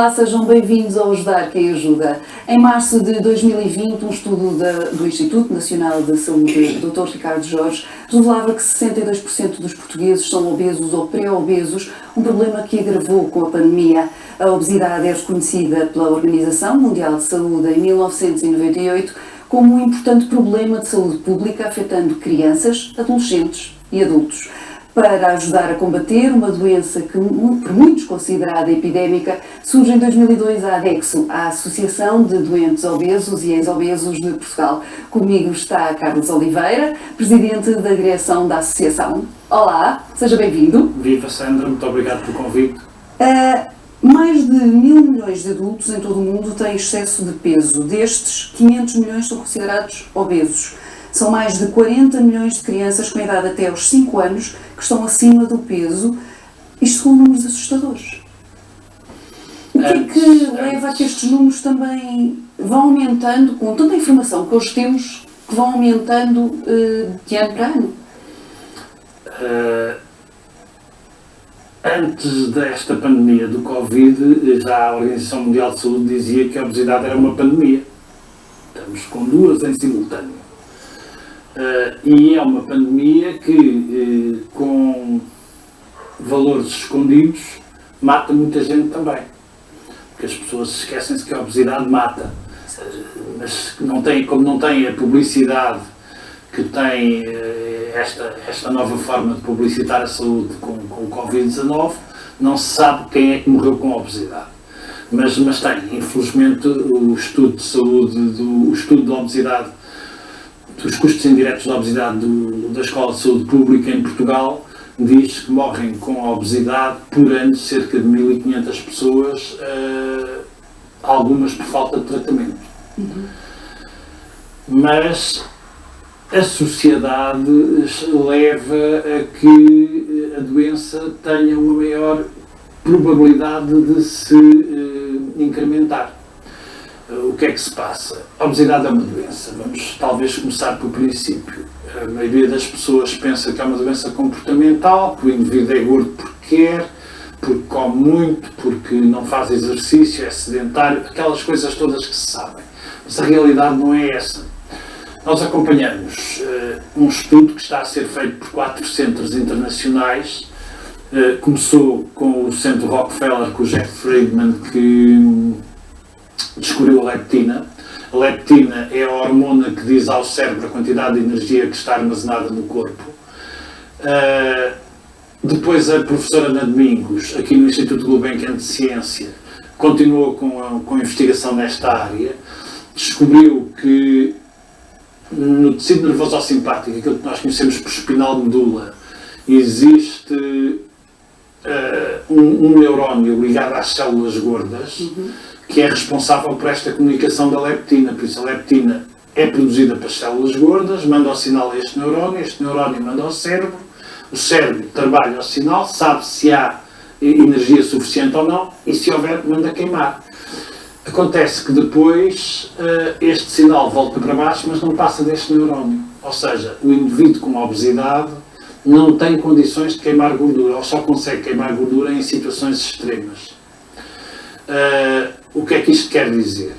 Olá, sejam bem-vindos ao Ajudar Quem Ajuda. Em março de 2020, um estudo do Instituto Nacional de Saúde, Dr. Ricardo Jorge, revelava que 62% dos portugueses são obesos ou pré-obesos, um problema que agravou com a pandemia. A obesidade é reconhecida pela Organização Mundial de Saúde em 1998 como um importante problema de saúde pública afetando crianças, adolescentes e adultos. Para ajudar a combater uma doença que por muitos considerada epidémica, surge em 2002 a ADEXO, a Associação de Doentes Obesos e Ex-Obesos de Portugal. Comigo está Carlos Oliveira, Presidente da Direção da Associação. Olá, seja bem-vindo. Viva Sandra, muito obrigado pelo convite. Mais de 1.000 milhões de adultos em todo o mundo têm excesso de peso. Destes, 500 milhões são considerados obesos. São mais de 40 milhões de crianças com idade até aos 5 anos que estão acima do peso. Isto são números assustadores. O que é que leva a que estes números também vão aumentando, com tanta informação que hoje temos, que vão aumentando de ano para ano? Antes desta pandemia do Covid, já a Organização Mundial de Saúde dizia que a obesidade era uma pandemia. Estamos com duas em simultâneo. E é uma pandemia que, com valores escondidos, mata muita gente também. Porque as pessoas esquecem-se que a obesidade mata. Mas como não tem a publicidade que tem esta nova forma de publicitar a saúde com o Covid-19, não se sabe quem é que morreu com a obesidade. Mas tem, infelizmente, o estudo de saúde, o estudo da obesidade, dos custos indiretos da obesidade da Escola de Saúde Pública em Portugal, diz que morrem com a obesidade por ano cerca de 1.500 pessoas, algumas por falta de tratamento. Mas a sociedade leva a que a doença tenha uma maior probabilidade de se incrementar. O que é que se passa? A obesidade é uma doença. Vamos talvez começar pelo princípio. A maioria das pessoas pensa que é uma doença comportamental, que o indivíduo é gordo porque quer, porque come muito, porque não faz exercício, é sedentário, aquelas coisas todas que se sabem. Mas a realidade não é essa. Nós acompanhamos um estudo que está a ser feito por 4 centros internacionais. Começou com o Centro Rockefeller, com o Jeff Friedman, que descobriu a leptina. A leptina é a hormona que diz ao cérebro a quantidade de energia que está armazenada no corpo. Depois a professora Ana Domingos, aqui no Instituto Gulbenkian de Ciência, continuou com a investigação nesta área, descobriu que no tecido nervoso simpático, aquilo que nós conhecemos por espinal medula, existe um neurónio ligado às células gordas, que é responsável por esta comunicação da leptina. Por isso a leptina é produzida pelas células gordas, manda o sinal a este neurónio manda ao cérebro, o cérebro trabalha o sinal, sabe se há energia suficiente ou não, e se houver, manda queimar. Acontece que depois este sinal volta para baixo, mas não passa deste neurónio. Ou seja, o indivíduo com obesidade não tem condições de queimar gordura, ou só consegue queimar gordura em situações extremas. O que é que isto quer dizer?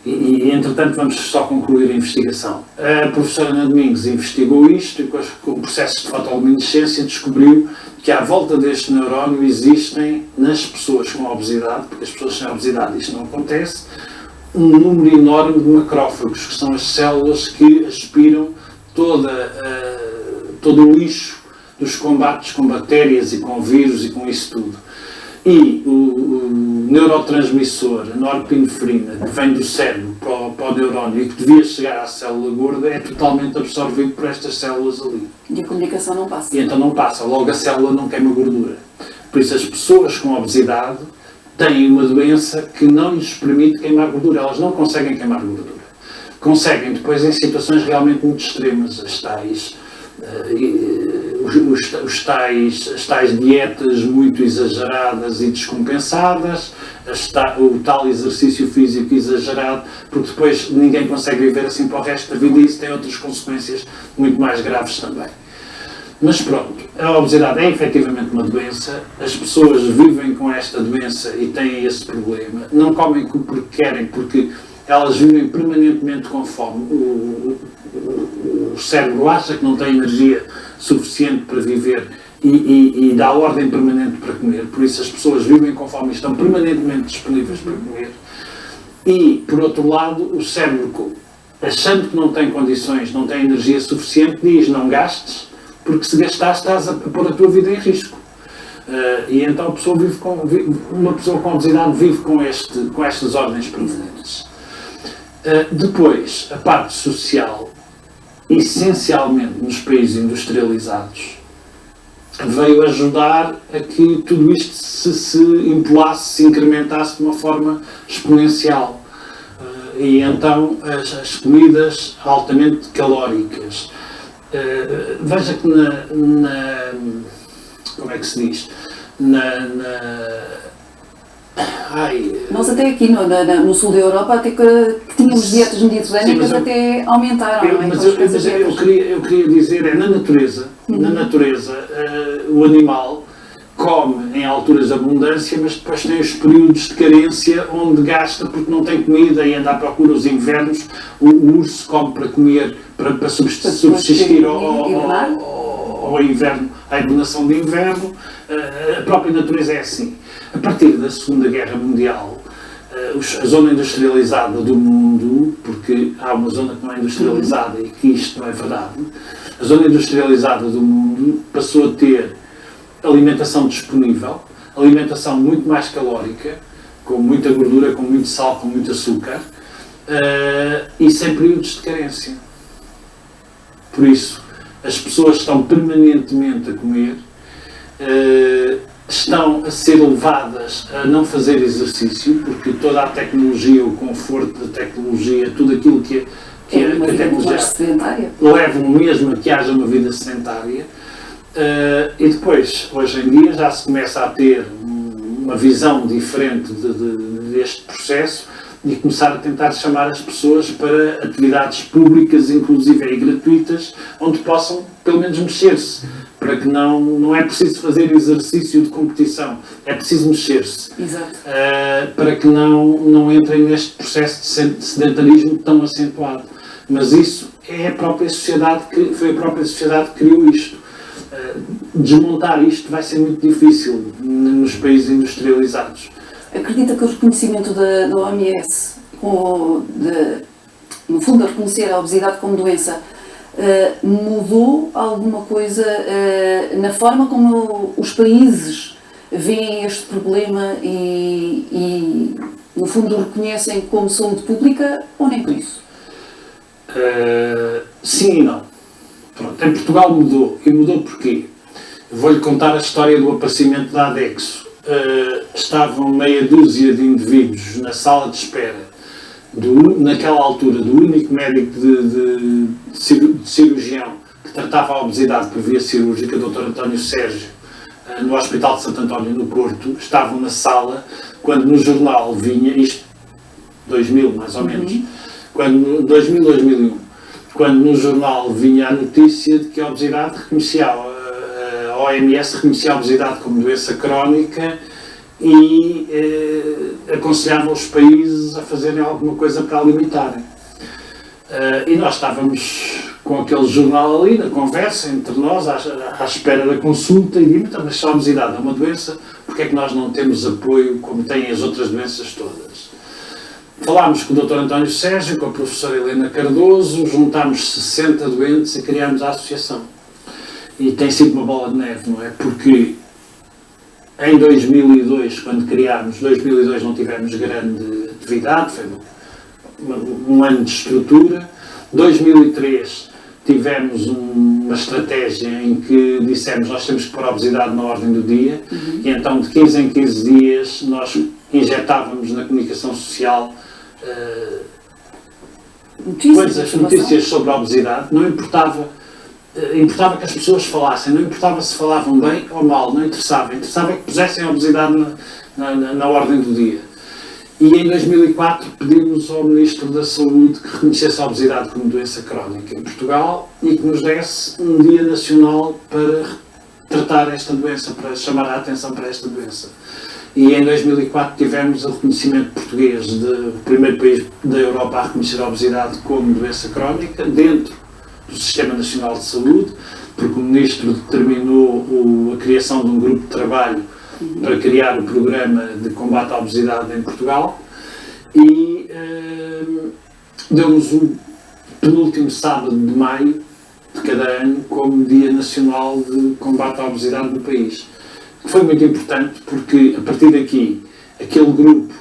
E entretanto vamos só concluir a investigação. A professora Ana Domingos investigou isto e com processos de fotoluminescência descobriu que à volta deste neurónio existem, nas pessoas com obesidade, porque as pessoas sem obesidade isto não acontece, um número enorme de macrófagos, que são as células que aspiram todo o lixo dos combates com bactérias e com vírus e com isso tudo. E o neurotransmissor, a norepinefrina, que vem do cérebro para o neurónio e que devia chegar à célula gorda, é totalmente absorvido por estas células ali. E a comunicação não passa. E então não passa, logo a célula não queima gordura. Por isso as pessoas com obesidade têm uma doença que não lhes permite queimar gordura, elas não conseguem queimar gordura. Conseguem depois em situações realmente muito extremas, as tais dietas muito exageradas e descompensadas, o tal exercício físico exagerado, porque depois ninguém consegue viver assim para o resto da vida e isso tem outras consequências muito mais graves também. Mas pronto, a obesidade é efetivamente uma doença, as pessoas vivem com esta doença e têm esse problema, não comem porque querem, porque elas vivem permanentemente com fome. O cérebro acha que não tem energia suficiente para viver e dá ordem permanente para comer, por isso as pessoas vivem com fome e estão permanentemente disponíveis para comer. E, por outro lado, o cérebro, achando que não tem condições, não tem energia suficiente, diz não gastes, porque se gastares estás a pôr a tua vida em risco. E então a pessoa uma pessoa com obesidade vive com estas ordens permanentes. Depois, a parte social, essencialmente nos países industrializados, veio ajudar a que tudo isto se empolasse, se incrementasse de uma forma exponencial. E então as comidas altamente calóricas. Veja que como é que se diz? Nós até aqui no sul da Europa, até que tínhamos dietas mediterrâneas, até aumentaram. Eu queria dizer, na natureza, o animal come em alturas de abundância, mas depois tem os períodos de carência onde gasta porque não tem comida e anda à procura os invernos. O urso come para comer, para subsistir ao inverno, à hibernação de inverno. A própria natureza é assim. A partir da Segunda Guerra Mundial, a zona industrializada do mundo, porque há uma zona que não é industrializada e que isto não é verdade, a zona industrializada do mundo passou a ter alimentação disponível, alimentação muito mais calórica, com muita gordura, com muito sal, com muito açúcar, e sem períodos de carência. Por isso, as pessoas estão permanentemente a comer, estão a ser levadas a não fazer exercício, porque toda a tecnologia, o conforto da tecnologia, tudo aquilo que a tecnologia levam mesmo a que haja uma vida sedentária. E depois, hoje em dia, já se começa a ter uma visão diferente deste processo e começar a tentar chamar as pessoas para atividades públicas, inclusive e gratuitas, onde possam, pelo menos, mexer-se. Para que não é preciso fazer exercício de competição, é preciso mexer-se. Exato. Para que não entrem neste processo de sedentarismo tão acentuado. Mas isso é a própria sociedade foi a própria sociedade que criou isto. Desmontar isto vai ser muito difícil nos países industrializados. Acredita que o reconhecimento da OMS, no fundo, a reconhecer a obesidade como doença, mudou alguma coisa na forma como os países veem este problema e no fundo, reconhecem como saúde pública ou nem por isso? Sim e não. Pronto, em Portugal mudou. E mudou porquê? Vou-lhe contar a história do aparecimento da Adexo. Estavam meia dúzia de indivíduos na sala de espera, naquela altura, do único médico de cirurgião que tratava a obesidade por via cirúrgica, Dr. António Sérgio, no Hospital de Santo António, no Porto. Estavam na sala quando no jornal vinha, isto 2000 mais ou menos, 2000, 2001, quando no jornal vinha a notícia de que a obesidade reconhecia, a OMS reconhecia a obesidade como doença crónica e aconselhava os países a fazerem alguma coisa para a limitarem. E nós estávamos com aquele jornal ali, na conversa entre nós, à espera da consulta, e dizíamos, mas se a obesidade é uma doença, porque é que nós não temos apoio como têm as outras doenças todas? Falámos com o Dr. António Sérgio, com a professora Helena Cardoso, juntámos 60 doentes e criámos a associação. E tem sido uma bola de neve, não é? Porque em 2002, quando criámos, 2002 não tivemos grande atividade, foi um ano de estrutura. 2003 tivemos uma estratégia em que dissemos nós temos que pôr a obesidade na ordem do dia, e então de 15 em 15 dias nós injetávamos na comunicação social notícias sobre a obesidade. Não importava que as pessoas falassem, não importava se falavam bem ou mal, não interessava. Interessava que pusessem a obesidade na ordem do dia. E em 2004 pedimos ao Ministro da Saúde que reconhecesse a obesidade como doença crónica em Portugal e que nos desse um dia nacional para tratar esta doença, para chamar a atenção para esta doença. E em 2004 tivemos o reconhecimento português do primeiro país da Europa a reconhecer a obesidade como doença crónica dentro do Sistema Nacional de Saúde, porque o Ministro determinou a criação de um grupo de trabalho para criar o programa de combate à obesidade em Portugal e deu-nos o penúltimo sábado de maio de cada ano como Dia Nacional de Combate à Obesidade no país. Foi muito importante porque, a partir daqui, aquele grupo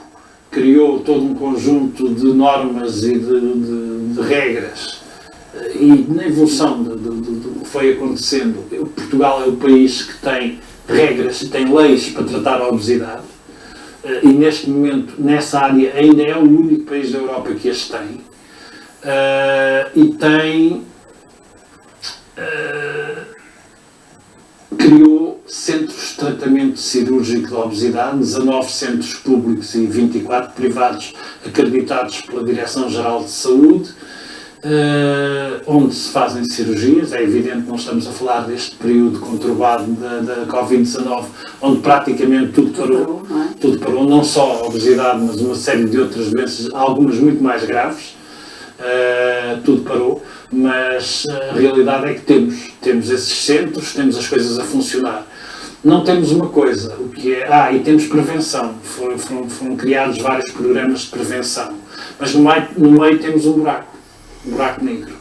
criou todo um conjunto de normas e de regras e na evolução do que foi acontecendo. Portugal é o país que tem regras e tem leis para tratar a obesidade e neste momento, nessa área, ainda é o único país da Europa que as tem e criou centros de tratamento cirúrgico da obesidade, 19 centros públicos e 24 privados acreditados pela Direção-Geral de Saúde, onde se fazem cirurgias. É evidente que não estamos a falar deste período conturbado da Covid-19, onde praticamente tudo parou, não só a obesidade, mas uma série de outras doenças, algumas muito mais graves, tudo parou, mas a realidade é que temos esses centros, temos as coisas a funcionar. Não temos uma coisa, o que é, e temos prevenção, foram criados vários programas de prevenção, mas no meio temos um buraco negro,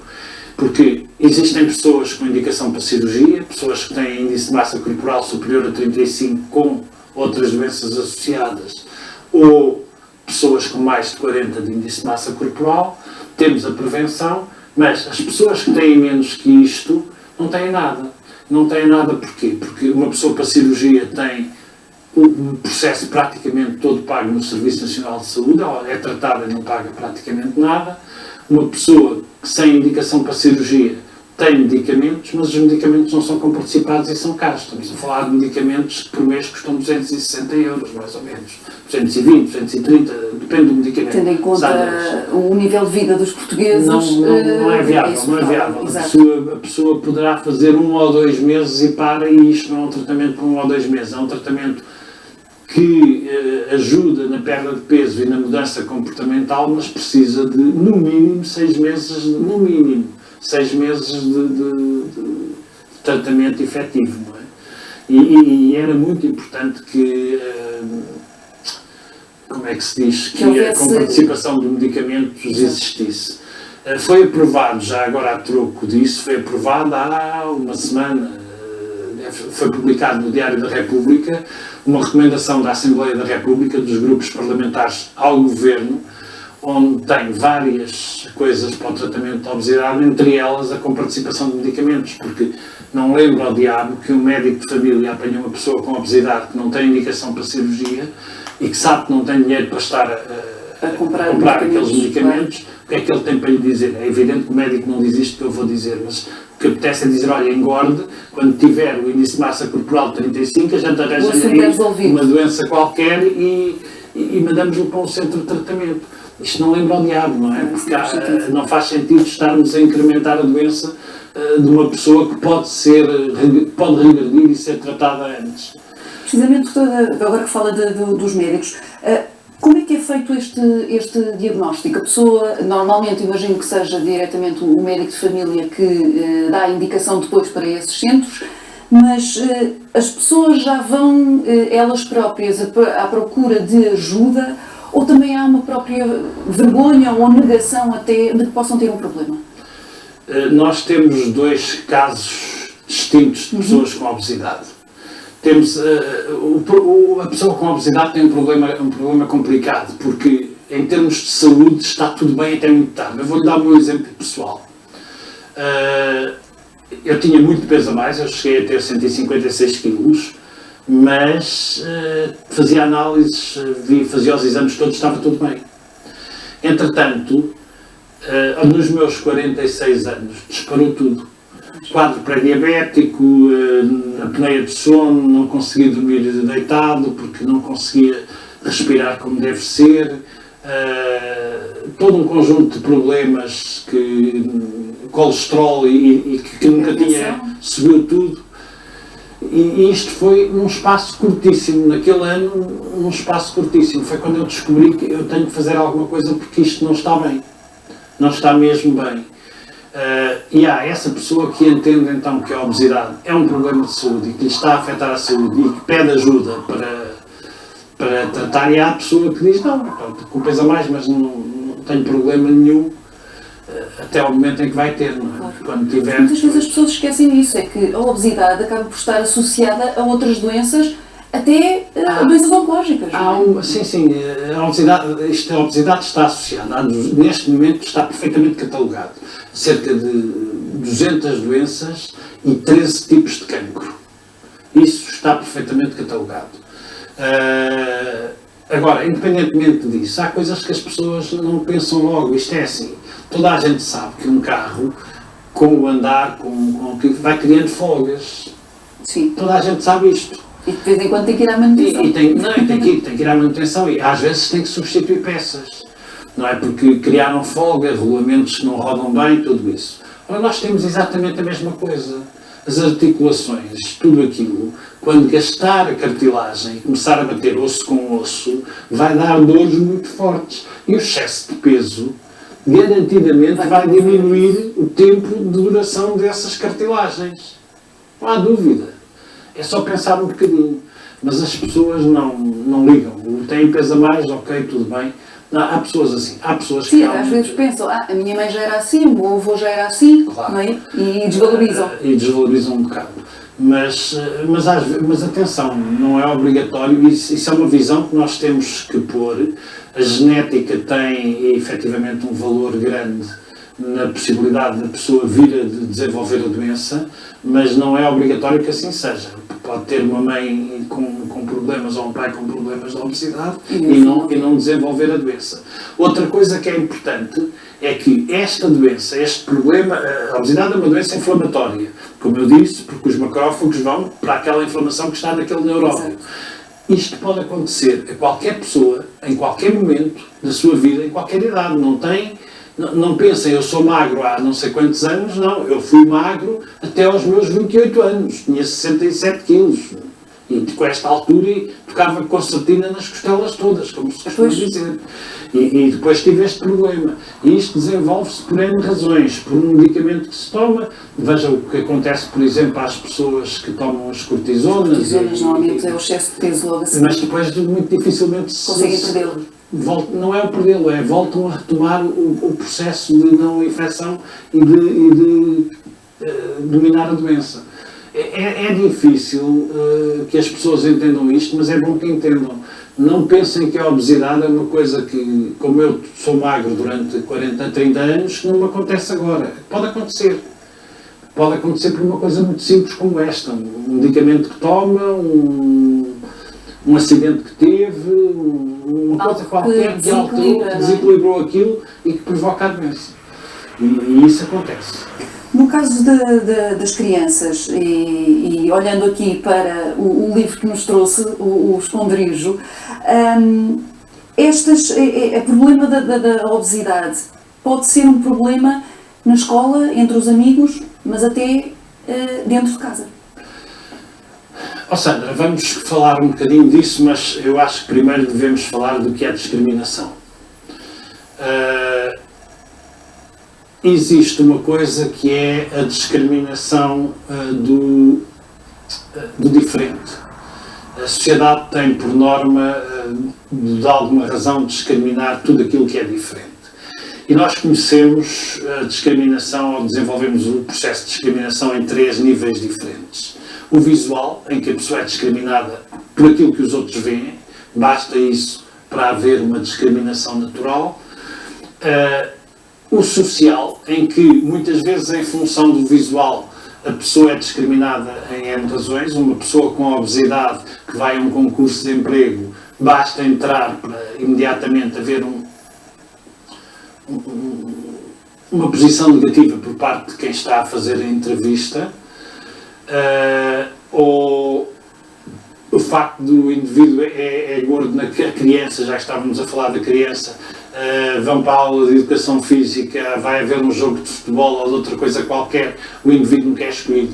porque existem pessoas com indicação para cirurgia, pessoas que têm índice de massa corporal superior a 35 com outras doenças associadas, ou pessoas com mais de 40 de índice de massa corporal, temos a prevenção, mas as pessoas que têm menos que isto não têm nada. Não têm nada porquê? Porque uma pessoa para cirurgia tem o processo praticamente todo pago no Serviço Nacional de Saúde, é tratada e não paga praticamente nada. Uma pessoa sem indicação para cirurgia tem medicamentos, mas os medicamentos não são comparticipados e são caros. Estamos a falar de medicamentos que por mês custam 260 euros, mais ou menos. 220, 230, depende do medicamento. Tendo em conta o nível de vida dos portugueses... Não é viável, não é viável. A pessoa poderá fazer 1 ou 2 meses e para, e isto não é um tratamento por 1 ou 2 meses, é um tratamento que ajuda na perda de peso e na mudança comportamental, mas precisa de, no mínimo, 6 meses, de tratamento efetivo. Não é? E era muito importante que, como é que se diz, que a comparticipação de medicamentos existisse. Foi aprovado, já agora a troco disso, foi aprovado há uma semana, foi publicado no Diário da República, uma recomendação da Assembleia da República, dos grupos parlamentares ao Governo, onde tem várias coisas para o tratamento da obesidade, entre elas a comparticipação de medicamentos, porque não lembro ao diabo que um médico de família apanha uma pessoa com obesidade que não tem indicação para cirurgia e que sabe que não tem dinheiro para estar a comprar aqueles medicamentos. O que é que ele tem para lhe dizer? É evidente que o médico não diz isto que eu vou dizer, mas o que apetece é dizer, olha, engorde, quando tiver o índice de massa corporal de 35, a gente arranja uma doença qualquer e mandamos-lhe para um centro de tratamento. Isto não lembra ao diabo, não é? Porque não faz sentido estarmos a incrementar a doença de uma pessoa que pode regredir e ser tratada antes. Precisamente, agora que fala dos médicos, como é que é feito este diagnóstico? A pessoa, normalmente, imagino que seja diretamente o médico de família que dá a indicação depois para esses centros, mas as pessoas já vão, elas próprias, à procura de ajuda, ou também há uma própria vergonha ou negação até de que possam ter um problema? Nós temos 2 casos distintos de pessoas com obesidade. Temos, a pessoa com obesidade tem um problema complicado, porque em termos de saúde está tudo bem até muito tarde. Eu vou-lhe dar o meu exemplo pessoal. Eu tinha muito peso a mais, eu cheguei a ter 156 quilos, mas fazia análises, fazia os exames todos, estava tudo bem. Entretanto, nos meus 46 anos, disparou tudo. Quadro pré-diabético, apneia de sono, não conseguia dormir deitado, porque não conseguia respirar como deve ser, todo um conjunto de problemas, colesterol e que nunca tinha, subiu tudo. E isto foi num espaço curtíssimo, naquele ano, num espaço curtíssimo. Foi quando eu descobri que eu tenho que fazer alguma coisa porque isto não está bem. Não está mesmo bem. E há essa pessoa que entende então que a obesidade é um problema de saúde e que lhe está a afetar a saúde e que pede ajuda para tratar, e há a pessoa que diz, não, pronto, pesa mais, mas não tenho problema nenhum, até ao momento em que vai ter, não é? Claro. Quando tiver... Muitas vezes as pessoas esquecem disso, é que a obesidade acaba por estar associada a outras doenças, até doenças oncológicas. Sim, a obesidade está associada, neste momento está perfeitamente catalogado, cerca de 200 doenças e 13 tipos de cancro. Isso está perfeitamente catalogado. Agora, independentemente disso, há coisas que as pessoas não pensam logo. Isto é assim, toda a gente sabe que um carro, com o andar, vai criando folgas. Sim. Toda a gente sabe isto. E de vez em quando tem que ir à manutenção. Tem que ir à manutenção e às vezes tem que substituir peças. Não é? Porque criaram folga, regulamentos que não rodam bem, tudo isso. Ora, nós temos exatamente a mesma coisa. As articulações, tudo aquilo, quando gastar a cartilagem e começar a bater osso com osso, vai dar dores muito fortes. E o excesso de peso, garantidamente, vai diminuir o tempo de duração dessas cartilagens. Não há dúvida. É só pensar um bocadinho. Mas as pessoas não ligam. Têm peso a mais, ok, tudo bem. Não, há pessoas assim. Há pessoas que... Sim, às vezes pensam, a minha mãe já era assim, o meu avô já era assim, claro. Não é? E desvalorizam. E desvalorizam um bocado. Mas atenção, não é obrigatório. Isso é uma visão que nós temos que pôr. A genética tem, efetivamente, um valor grande na possibilidade da pessoa vir a desenvolver a doença, mas não é obrigatório que assim seja. Pode ter uma mãe com problemas ou um pai com problemas de obesidade e não desenvolver a doença. Outra coisa que é importante é que esta doença, este problema, a obesidade é uma doença inflamatória, como eu disse, porque os macrófagos vão para aquela inflamação que está naquele neuróbio. Isto pode acontecer a qualquer pessoa, em qualquer momento da sua vida, em qualquer idade. Não pensem, eu sou magro há não sei quantos anos, não. Eu fui magro até aos meus 28 anos, tinha 67 quilos. E com esta altura tocava concertina nas costelas todas, como se costuma dizer. E depois tive este problema. E isto desenvolve-se por N razões, por um medicamento que se toma. Veja o que acontece, por exemplo, às pessoas que tomam as cortisonas. As cortisonas normalmente é o excesso de peso logo assim. Mas depois muito dificilmente conseguem perdê-lo. Não é o perdê-lo, voltam a retomar o processo de não infecção e de dominar a doença. É difícil que as pessoas entendam isto, mas é bom que entendam. Não pensem que a obesidade é uma coisa que, como eu sou magro durante 40, 30 anos, que não me acontece agora. Pode acontecer. Pode acontecer por uma coisa muito simples como esta. Um medicamento que toma, um acidente que teve, uma coisa qualquer que alterou, que desequilibrou aquilo e que provoca a doença. E isso acontece. No caso das crianças, e olhando aqui para o livro que nos trouxe, o Esconderijo, o problema da obesidade pode ser um problema na escola, entre os amigos, mas até dentro de casa. Oh Sandra, vamos falar um bocadinho disso, mas eu acho que primeiro devemos falar do que é discriminação. Existe uma coisa que é a discriminação do diferente. A sociedade tem, por norma, de alguma razão, discriminar tudo aquilo que é diferente. E nós conhecemos a discriminação, ou desenvolvemos o processo de discriminação em 3 níveis diferentes. O visual, em que a pessoa é discriminada por aquilo que os outros veem, basta isso para haver uma discriminação natural. O social, em que muitas vezes em função do visual a pessoa é discriminada em N razões. Uma pessoa com obesidade que vai a um concurso de emprego, basta entrar para imediatamente haver uma posição negativa por parte de quem está a fazer a entrevista. Ou facto do indivíduo é gordo na criança, já que estávamos a falar da criança, vão para a aula de educação física, vai haver um jogo de futebol ou de outra coisa qualquer, o indivíduo nunca é escolhido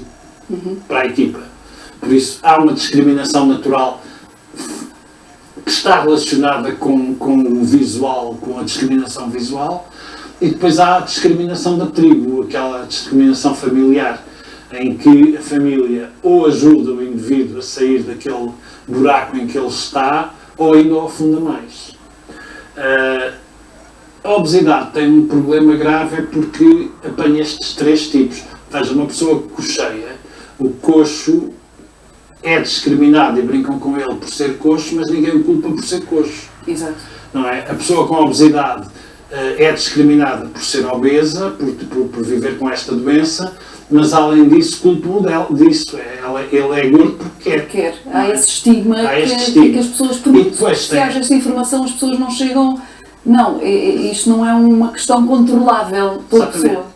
para a equipa. Por isso há uma discriminação natural que está relacionada com o visual, com a discriminação visual, e depois há a discriminação da tribo, aquela discriminação familiar, em que a família ou ajuda o indivíduo a sair daquele buraco em que ele está, ou ainda o afunda mais. A obesidade tem um problema grave porque apanha estes três tipos. Veja, uma pessoa coxeia, o coxo é discriminado e brincam com ele por ser coxo, mas ninguém o culpa por ser coxo. Exato. Não é? A pessoa com obesidade é discriminada por ser obesa, por viver com esta doença, mas além disso culpam disso. Ele é gordo porque quer. Há esse estigma, que as pessoas, por muito se haja esta informação, as pessoas não chegam. Não, isto não é uma questão controlável pela pessoa.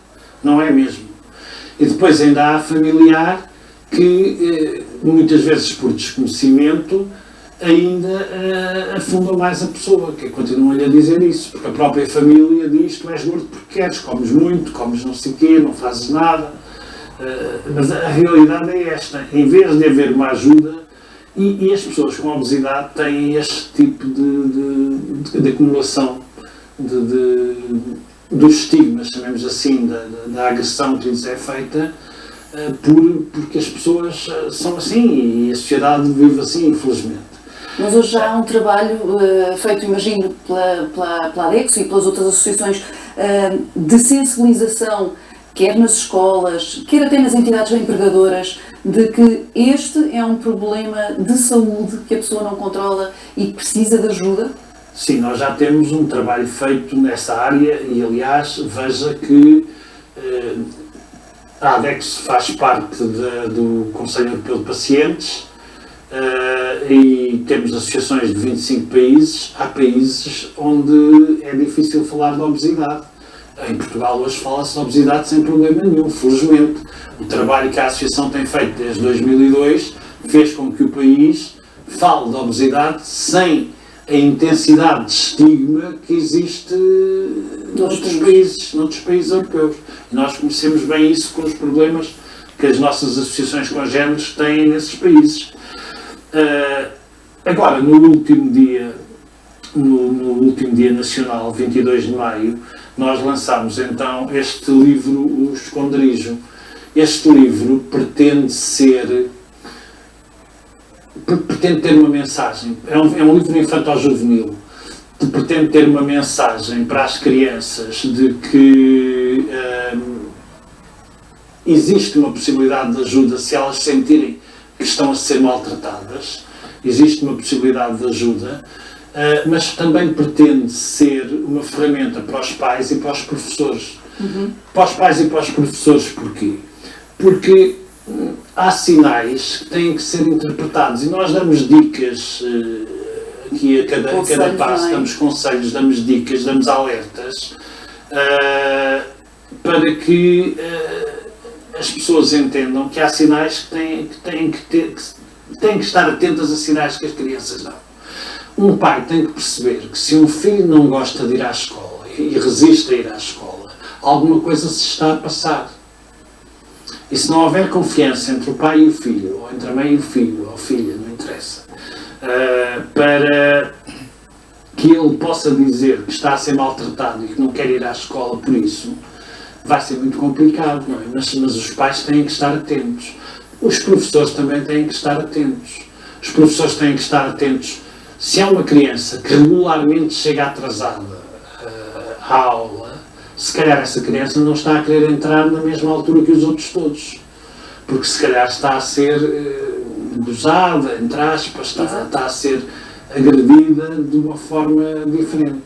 Não é mesmo. E depois ainda há a familiar que, muitas vezes por desconhecimento, ainda afundam mais a pessoa, que continuam-lhe a dizer isso, porque a própria família diz: tu és gordo porque queres, comes muito, comes não sei o quê, não fazes nada. Mas a realidade é esta: em vez de haver uma ajuda, e as pessoas com obesidade têm este tipo de acumulação dos estigmas, chamemos assim, da agressão que lhes é feita, porque as pessoas são assim e a sociedade vive assim, infelizmente. Mas hoje já há um trabalho feito, imagino, pela ADECO e pelas outras associações de sensibilização, quer nas escolas, quer até nas entidades empregadoras, de que este é um problema de saúde que a pessoa não controla e que precisa de ajuda? Sim, nós já temos um trabalho feito nessa área e, aliás, veja que a ADEX faz parte do Conselho Europeu de Pacientes e temos associações de 25 países. Há países onde é difícil falar de obesidade. Em Portugal hoje fala-se de obesidade sem problema nenhum, felizmente. O trabalho que a Associação tem feito desde 2002 fez com que o país fale de obesidade sem a intensidade de estigma que existe noutros países europeus. E nós conhecemos bem isso com os problemas que as nossas associações congéneres têm nesses países. Agora, no último dia nacional, 22 de maio, nós lançámos então este livro, O Esconderijo. Este livro pretende ter uma mensagem, é um livro infantil-juvenil, que pretende ter uma mensagem para as crianças de que existe uma possibilidade de ajuda se elas sentirem que estão a ser maltratadas, existe uma possibilidade de ajuda, mas também pretende ser uma ferramenta para os pais e para os professores. Para os pais e para os professores, porquê? Porque há sinais que têm que ser interpretados e nós damos dicas aqui a cada passo, damos conselhos, damos dicas, damos alertas para que as pessoas entendam que há sinais que têm que estar atentas a sinais que as crianças dão. Um pai tem que perceber que se um filho não gosta de ir à escola e resiste a ir à escola, alguma coisa se está a passar. E se não houver confiança entre o pai e o filho, ou entre a mãe e o filho, ou a filha, não interessa, para que ele possa dizer que está a ser maltratado e que não quer ir à escola por isso, vai ser muito complicado, não é? Mas os pais têm que estar atentos. Os professores também têm que estar atentos. Os professores têm que estar atentos. Se há uma criança que regularmente chega atrasada à aula, se calhar essa criança não está a querer entrar na mesma altura que os outros todos. Porque se calhar está a ser gozada, entre aspas, está a ser agredida de uma forma diferente.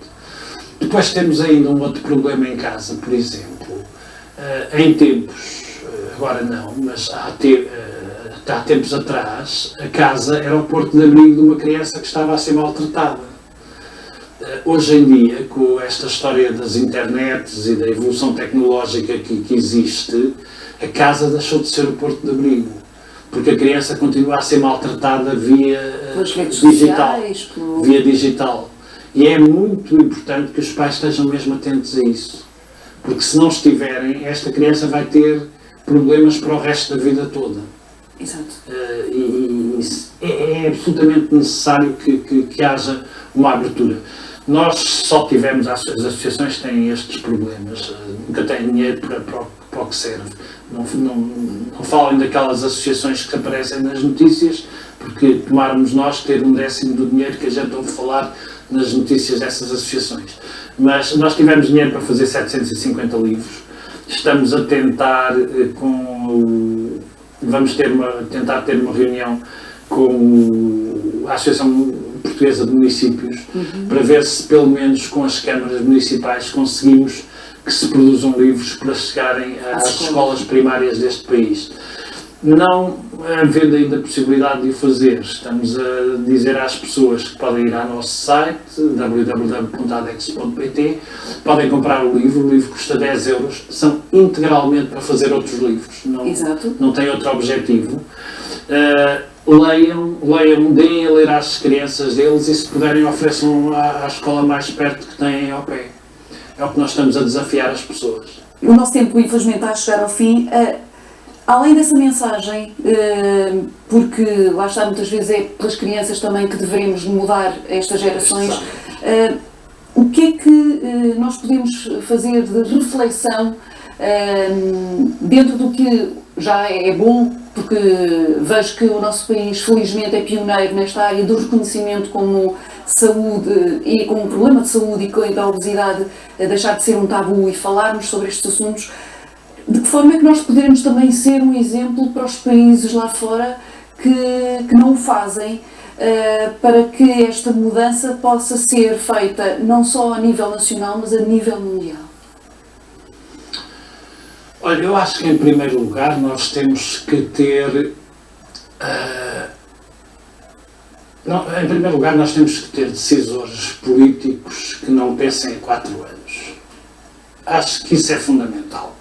Depois temos ainda um outro problema em casa, por exemplo. Em tempos, agora não, mas há tempos atrás, a casa era o porto de abrigo de uma criança que estava a ser maltratada. Hoje em dia, com esta história das internets e da evolução tecnológica que existe, a casa deixou de ser o porto de abrigo. porque a criança continua a ser maltratada via Pelas redes digital. sociais, Via digital. E é muito importante que os pais estejam mesmo atentos a isso. Porque se não estiverem, esta criança vai ter problemas para o resto da vida toda. Exato. E é absolutamente necessário que haja uma abertura. Nós só tivemos, as associações têm estes problemas, nunca têm dinheiro para o que serve. Não falem daquelas associações que aparecem nas notícias, porque tomarmos nós ter 1/10 do dinheiro que a gente ouve falar nas notícias dessas associações. Mas nós tivemos dinheiro para fazer 750 livros. Estamos a tentar tentar ter uma reunião com a Associação Portuguesa de Municípios para ver se pelo menos com as câmaras municipais conseguimos que se produzam livros para chegarem às escolas primárias deste país. Não havendo ainda a possibilidade de o fazer, estamos a dizer às pessoas que podem ir ao nosso site www.adex.pt, podem comprar o livro custa 10 euros, são integralmente para fazer outros livros, não tem outro objetivo. Leiam, deem a ler às crianças deles e se puderem ofereçam à escola mais perto que têm ao pé. É o que nós estamos a desafiar as pessoas. O nosso tempo, infelizmente, está a chegar ao fim. Além dessa mensagem, porque lá está, muitas vezes é pelas crianças também que devemos mudar estas gerações, o que é que nós podemos fazer de reflexão dentro do que já é bom, porque vejo que o nosso país, felizmente, é pioneiro nesta área do reconhecimento como saúde e como um problema de saúde e da obesidade deixar de ser um tabu e falarmos sobre estes assuntos. De que forma é que nós poderemos também ser um exemplo para os países lá fora que não o fazem, para que esta mudança possa ser feita não só a nível nacional, mas a nível mundial? Olha, eu acho que em primeiro lugar nós temos que ter... em primeiro lugar nós temos que ter decisores políticos que não pensem em 4 anos. Acho que isso é fundamental.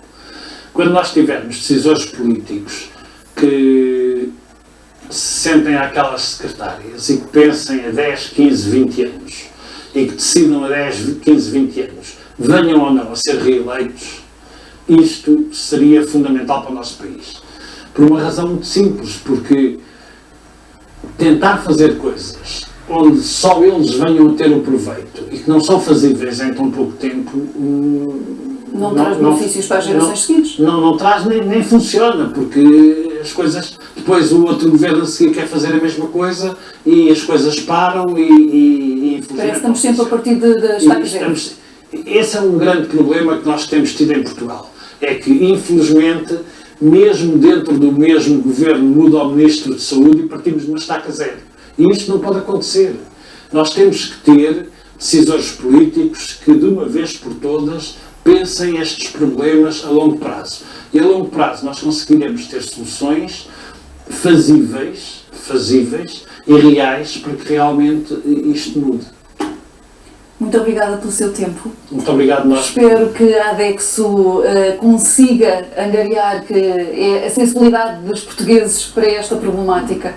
Quando nós tivermos decisores políticos que se sentem àquelas secretárias e que pensem a 10, 15, 20 anos e que decidam a 10, 15, 20 anos, venham ou não a ser reeleitos, isto seria fundamental para o nosso país. Por uma razão muito simples, porque tentar fazer coisas onde só eles venham a ter o proveito e que não são fazíveis em tão pouco tempo, não traz benefícios para as gerações seguintes. Não traz, nem funciona, porque as coisas, depois o outro governo a seguir quer fazer a mesma coisa e as coisas param e parece que estamos sempre a partir da estaca zero. Esse é um grande problema que nós temos tido em Portugal. É que, infelizmente, mesmo dentro do mesmo governo muda o Ministro de Saúde e partimos de uma estaca zero. E isto não pode acontecer. Nós temos que ter decisores políticos que, de uma vez por todas, pensem estes problemas a longo prazo. E a longo prazo nós conseguiremos ter soluções fazíveis e reais para que realmente isto mude. Muito obrigada pelo seu tempo. Muito obrigado nós. Espero que a Adexo consiga angariar a sensibilidade dos portugueses para esta problemática,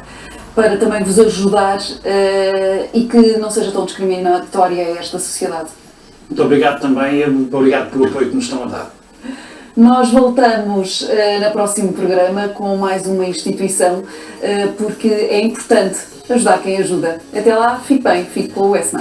para também vos ajudar e que não seja tão discriminatória esta sociedade. Muito obrigado também e muito obrigado pelo apoio que nos estão a dar. Nós voltamos no próximo programa com mais uma instituição, porque é importante ajudar quem ajuda. Até lá, fique bem, fique com o S+.